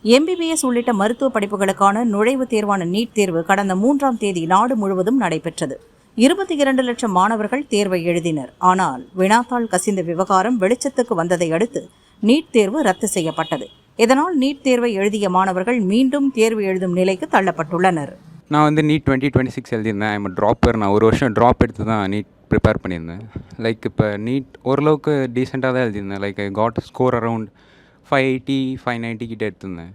MBBS உள்ளிட்ட மருத்துவ படிப்புகளுக்கான நுழைவுத் தேர்வான நீட் தேர்வு கடந்த 3ஆம் தேதி நாடு முழுவதும் நடைபெற்றது. 22 லட்சம் மாணவர்கள் தேர்வை எழுதினர். ஆனால் வினாத்தாள் கசிந்த விவகாரம் வெளிச்சத்துக்கு வந்ததை அடுத்து நீட் தேர்வு ரத்து செய்யப்பட்டது. இதனால் நீட் தேர்வை எழுதிய மாணவர்கள் மீண்டும் தேர்வு எழுதும் நிலைக்கு தள்ளப்பட்டுள்ளனர். நான் வந்து நீட் 2026 எழுதியிருந்தேன். I'm dropper. நான் ஒரு வருஷம் ட்ராப் எடுத்து தான் நீட் ப்ரிப்பேர் பண்ணியிருந்தேன். லைக் இப்போ நீட் ஓரளவுக்கு டீசெண்டாக தான் எழுதியிருந்தேன். Like I got score around 580 590 கிட்ட எடுத்திருந்தேன்.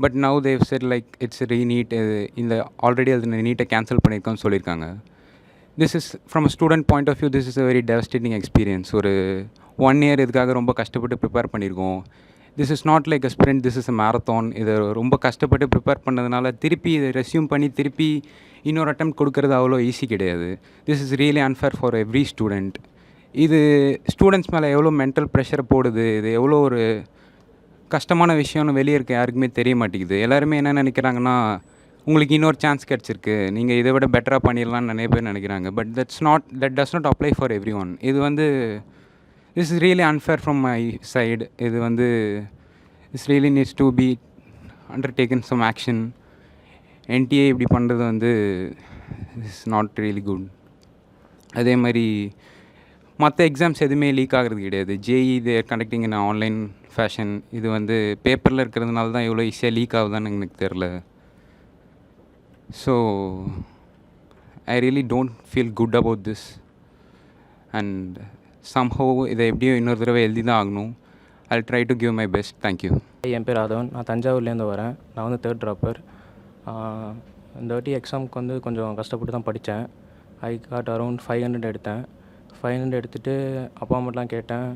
But now they said like it's re-NEET. இந்த ஆல்ரெடி எழுதின நீட்டை கேன்சல் பண்ணியிருக்கோன்னு சொல்லியிருக்காங்க. This is from a student point of view this is a very devastating experience. ஒரு 1 இயர் இதுக்காக ரொம்ப கஷ்டப்பட்டு ப்ரிப்பேர் பண்ணியிருக்கோம். This is not like a sprint, this is a marathon. இதை ரொம்ப கஷ்டப்பட்டு ப்ரிப்பேர் பண்ணதுனால திருப்பி இதை ரெஸ்யூம் பண்ணி திருப்பி இன்னொரு அட்டெம்ப்ட் கொடுக்கறது அவ்வளோ ஈஸி கிடையாது. This is really unfair for every student. இது ஸ்டூடெண்ட்ஸ் மேலே எவ்வளோ மென்டல் ப்ரெஷரை போடுது, இது எவ்வளோ ஒரு கஷ்டமான விஷயம்னு வெளியே இருக்க யாருக்குமே தெரிய மாட்டேங்குது. எல்லாருமே என்ன நினைக்கிறாங்கன்னா, உங்களுக்கு இன்னொரு சான்ஸ் கிடச்சிருக்கு, நீங்கள் இதை விட பெட்டராக பண்ணிடலான்னு நிறைய பேர் நினைக்கிறாங்க. But that does not apply for every one. இது வந்து this is really unfair from my side. இது வந்து this really needs to be undertaken some action. NTA இப்படி பண்ணுறது வந்து is not really good. அதே மாதிரி மற்ற எக்ஸாம்ஸ் எதுவுமே லீக் ஆகிறது கிடையாது. JEE they are conducting in online fashion. இது வந்து பேப்பரில் இருக்கிறதுனால தான் எவ்வளோ ஈஸியாக லீக் ஆகுதான்னு எனக்கு தெரில. So I really don't feel good about this. And somehow இதை எப்படியும் இன்னொரு தடவை எழுதி தான் ஆகணும். I'll try to give my best. Thank you. என் பேர் ஆதவன். நான் தஞ்சாவூர்லேருந்து வரேன். நான் வந்து 3rd ட்ராப்பர். இந்த வாட்டி எக்ஸாமுக்கு வந்து கொஞ்சம் கஷ்டப்பட்டு தான் படித்தேன். ஐ காட் அரௌண்ட் 500 எடுத்தேன். 500 எடுத்துகிட்டு அப்பா அம்மாட்டெலாம் கேட்டேன்.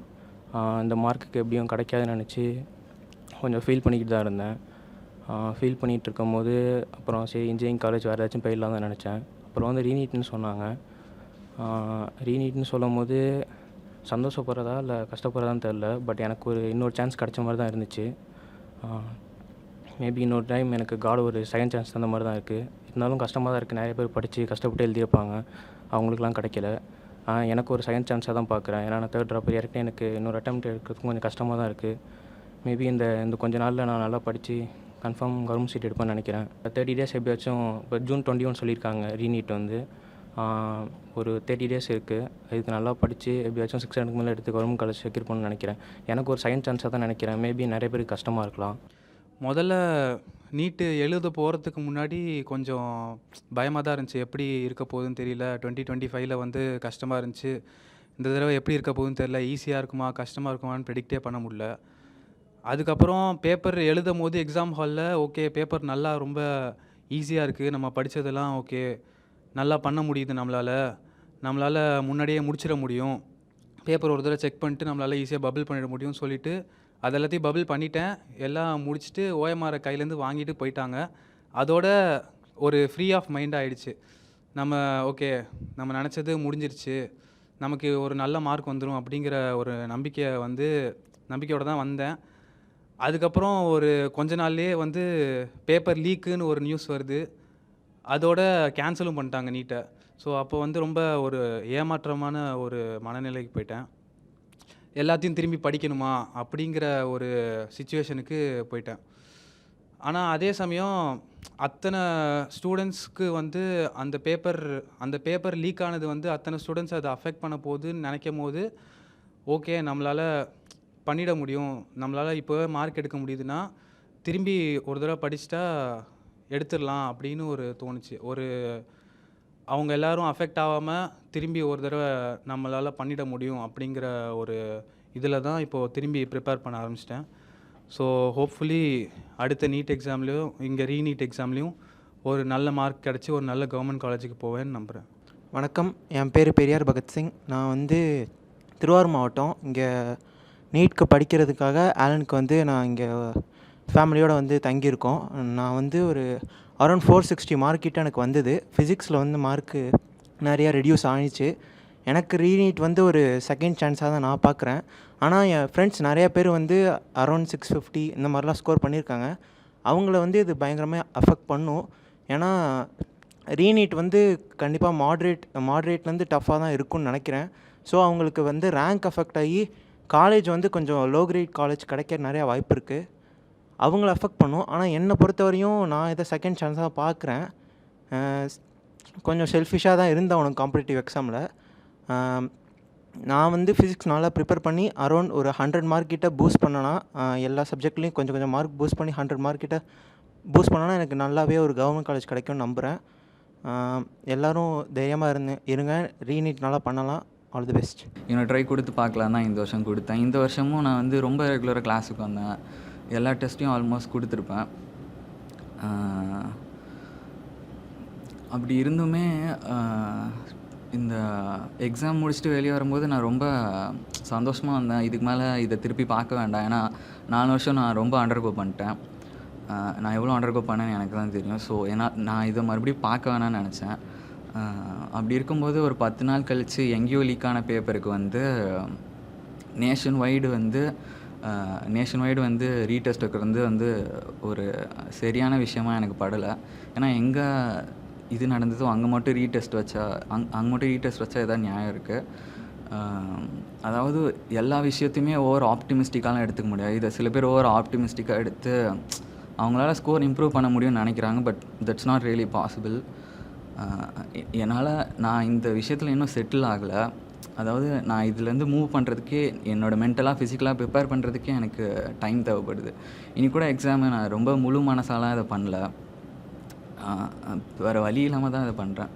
இந்த மார்க்குக்கு எப்படியும் கிடைக்காதுன்னு நினச்சி கொஞ்சம் ஃபீல் பண்ணிக்கிட்டு தான் இருந்தேன். ஃபீல் பண்ணிகிட்டு இருக்கும்போது அப்புறம் சரி இன்ஜினியரிங் காலேஜ் வேறு ஏதாச்சும் போயிடலாம் தான் நினச்சேன். அப்புறம் வந்து ரீநீட்னு சொன்னாங்க. ரீநீட்னு சொல்லும் போது சந்தோஷப்படுறதா இல்லை கஷ்டப்படுறதான்னு தெரில. பட் எனக்கு ஒரு இன்னொரு சான்ஸ் கிடைச்ச மாதிரி தான் இருந்துச்சு. மேபி இன்னொரு டைம் எனக்கு காட் ஒரு செகண்ட் சான்ஸ் தந்த மாதிரி தான் இருக்குது. இருந்தாலும் கஷ்டமாக தான் இருக்குது. நிறைய பேர் படித்து கஷ்டப்பட்டு எழுதியிருப்பாங்க, அவங்களுக்குலாம் கிடைக்கல. எனக்கு ஒரு செகண்ட் சான்ஸாக தான் பார்க்குறேன். ஏன்னா நான் 3rd ட்ராப்பர் ஏற்கனவே எனக்கு இன்னொரு அட்டெம்ப்ட் எடுக்கிறதுக்கும் கொஞ்சம் கஷ்டமாக தான் இருக்குது. மேபி இந்த கொஞ்ச நாளில் நான் நல்லா படித்து கன்ஃபார்ம் கவர்மெண்ட் சீட் எடுப்பேன்னு நினைக்கிறேன். 30 டேஸ் எப்படியாச்சும் இப்போ ஜூன் 21 சொல்லியிருக்காங்க ரீநீட் வந்து. ஒரு 30 டேஸ் இருக்குது. இதுக்கு நல்லா படித்து எப்படியாச்சும் 600க்கு மேலே எடுத்து கவர்மெண்ட் காலேஜ் செக்யூர் பண்ணணும்னு நினைக்கிறேன். எனக்கு ஒரு செகண்ட் சான்ஸாக தான் நினைக்கிறேன். மேபி நிறைய பேருக்கு கஷ்டமாக இருக்கலாம். முதல்ல நீட்டு எழுத போகிறதுக்கு முன்னாடி கொஞ்சம் பயமாக தான் இருந்துச்சு. எப்படி இருக்க போகுதுன்னு தெரியல. 2025 வந்து கஷ்டமாக இருந்துச்சு. இந்த தடவை எப்படி இருக்க போகுதுன்னு தெரியல. ஈஸியாக இருக்குமா கஷ்டமாக இருக்குமான்னு ப்ரெடிக்டே பண்ண முடியல. அதுக்கப்புறம் பேப்பர் எழுதும் போது எக்ஸாம் ஹாலில் ஓகே பேப்பர் நல்லா ரொம்ப ஈஸியாக இருக்குது, நம்ம படித்ததெல்லாம் ஓகே நல்லா பண்ண முடியுது, நம்மளால் முன்னாடியே முடிச்சிட முடியும், பேப்பர் ஒரு தடவை செக் பண்ணிட்டு நம்மளால் ஈஸியாக பபிள் பண்ணிட முடியும்னு சொல்லிவிட்டு அது எல்லாத்தையும் பபிள் பண்ணிட்டேன். எல்லாம் முடிச்சுட்டு ஓஎம்ஆரை கையிலேருந்து வாங்கிட்டு போயிட்டாங்க. அதோட ஒரு ஃப்ரீ ஆஃப் மைண்ட் ஆகிடுச்சு. நம்ம நினச்சது முடிஞ்சிருச்சு, நமக்கு ஒரு நல்ல மார்க் வந்துடும் அப்படிங்கிற ஒரு நம்பிக்கையோடு தான் வந்தேன். அதுக்கப்புறம் ஒரு கொஞ்ச நாள்லேயே வந்து பேப்பர் லீக்குன்னு ஒரு நியூஸ் வருது. அதோட கேன்சலும் பண்ணிட்டாங்க நீட்டை. ஸோ அப்போ வந்து ரொம்ப ஒரு ஏமாற்றமான ஒரு மனநிலைக்கு போயிட்டேன். எல்லாத்தையும் திரும்பி படிக்கணுமா அப்படிங்கிற ஒரு சிச்சுவேஷனுக்கு போயிட்டேன். ஆனால் அதே சமயம் அத்தனை ஸ்டூடெண்ட்ஸ்க்கு வந்து அந்த பேப்பர் லீக் ஆனது வந்து அத்தனை ஸ்டூடெண்ட்ஸ் அதை அஃபெக்ட் பண்ண போகுதுன்னு நினைக்கும் போது ஓகே நம்மளால் பண்ணிட முடியும், நம்மளால் இப்போவே மார்க் எடுக்க முடியுதுன்னா திரும்பி ஒரு தடவை படிச்சுட்டா எடுத்துடலாம் அப்படின்னு ஒரு தோணுச்சு. அவங்க எல்லோரும் அஃபெக்ட் ஆகாமல் திரும்பி ஒரு தடவை நம்மளால் பண்ணிட முடியும் அப்படிங்கிற ஒரு இதில் தான் இப்போது திரும்பி ப்ரிப்பேர் பண்ண ஆரம்பிச்சிட்டேன். ஸோ ஹோப்ஃபுல்லி அடுத்த நீட் எக்ஸாம்லேயும் இங்கே ரீநீட் எக்ஸாம்லேயும் ஒரு நல்ல மார்க் கிடச்சி ஒரு நல்ல கவர்மெண்ட் காலேஜுக்கு போவேன்னு நம்புகிறேன். வணக்கம், என் பேர் பெரியார் பகத்சிங். நான் வந்து திருவாரூர் மாவட்டம். இங்கே நீட்க்கு படிக்கிறதுக்காக ஆலனுக்கு வந்து நான் இங்கே ஃபேமிலியோடு வந்து தங்கியிருக்கோம். நான் வந்து ஒரு அரௌண்ட் 460 மார்க் கிட்ட எனக்கு வந்தது. ஃபிசிக்ஸில் வந்து மார்க்கு நிறையா ரெடியூஸ் ஆகிடுச்சு. எனக்கு ரீநீட் வந்து ஒரு செகண்ட் சான்ஸாக தான் நான் பார்க்குறேன். ஆனால் என் ஃப்ரெண்ட்ஸ் நிறையா பேர் வந்து அரௌண்ட் 650 இந்த மாதிரிலாம் ஸ்கோர் பண்ணியிருக்காங்க. அவங்கள வந்து இது பயங்கரமாக அஃபெக்ட் பண்ணும். ஏன்னா ரீநீட் வந்து கண்டிப்பாக மாட்ரேட்லேருந்து டஃப்பாக தான் இருக்கும்னு நினைக்கிறேன். ஸோ அவங்களுக்கு வந்து ரேங்க் அஃபெக்ட் ஆகி காலேஜ் வந்து கொஞ்சம் லோ கிரேட் காலேஜ் கிடைக்க நிறையா வாய்ப்பு இருக்குது. அவங்கள அஃபெக்ட் பண்ணும். ஆனால் என்னை பொறுத்தவரையும் நான் இதை செகண்ட் சான்ஸாக பார்க்குறேன். கொஞ்சம் செல்ஃபிஷாக தான் இருந்தேன் உனக்கு காம்படிட்டிவ் எக்ஸாமில். நான் வந்து ஃபிசிக்ஸ் நல்லா ப்ரிப்பேர் பண்ணி அரௌண்ட் ஒரு 100 மார்க் கிட்ட பூஸ்ட் பண்ணேன்னா, எல்லா சப்ஜெக்ட்லேயும் கொஞ்சம் கொஞ்சம் மார்க் பூஸ்ட் பண்ணி 100 மார்க் கிட்ட பூஸ்ட் பண்ணேன்னா எனக்கு நல்லாவே ஒரு கவர்மெண்ட் காலேஜ் கிடைக்கும்னு நம்புகிறேன். எல்லோரும் தைரியமாக இருங்க. ரீநீட் நல்லா பண்ணலாம். All the best. இன்னொரு ட்ரை கொடுத்து பார்க்கலாம் தான் இந்த வருஷம் கொடுத்தேன். இந்த வருஷமும் நான் வந்து ரொம்ப ரெகுலராக கிளாஸுக்கு வந்தேன். எல்லா டெஸ்ட்டையும் ஆல்மோஸ்ட் கொடுத்துருப்பேன். அப்படி இருந்துமே இந்த எக்ஸாம் முடிச்சுட்டு வெளியே வரும்போது நான் ரொம்ப சந்தோஷமாக வந்தேன். இதுக்கு மேலே இதை திருப்பி பார்க்க வேண்டாம். ஏன்னா 4 வருஷம் நான் ரொம்ப அண்டர்கோ பண்ணிட்டேன். நான் எவ்வளோ அண்டர்கோ பண்ணேன்னு எனக்கு தான் தெரியும். ஸோ ஏன்னா நான் இதை மறுபடியும் பார்க்க வேணாம்னு நினச்சேன். அப்படி இருக்கும்போது ஒரு 10 நாள் கழித்து எங்கேயோ லீக்கான பேப்பருக்கு வந்து நேஷன் வைடு வந்து ரீடெஸ்ட் வைக்கிறது வந்து ஒரு சரியான விஷயமா எனக்கு படலை. ஏன்னா எங்கே இது நடந்ததோ அங்கே மட்டும் ரீடெஸ்ட் வச்சா ஏதாவது நியாயம் இருக்குது. அதாவது எல்லா விஷயத்தையுமே ஓவர் ஆப்டிமிஸ்டிக்காலாம் எடுத்துக்க முடியாது. இதை சில பேர் ஓவர் ஆப்டிமிஸ்டிக்காக எடுத்து அவங்களால ஸ்கோர் இம்ப்ரூவ் பண்ண முடியும்னு நினைக்கிறாங்க. But that's not really possible. நான் இந்த விஷயத்தில் இன்னும் செட்டில் ஆகலை. அதாவது நான் இதுலேருந்து மூவ் பண்ணுறதுக்கே என்னோடய மென்டலாக ஃபிசிக்கலாக ப்ரிப்பேர் பண்ணுறதுக்கே எனக்கு டைம் தேவைப்படுது. இனி கூட எக்ஸாமு நான் ரொம்ப முழு மனசாலாம் இதை பண்ணல. வேறு வழி இல்லாமல் தான் இதை பண்ணுறேன்.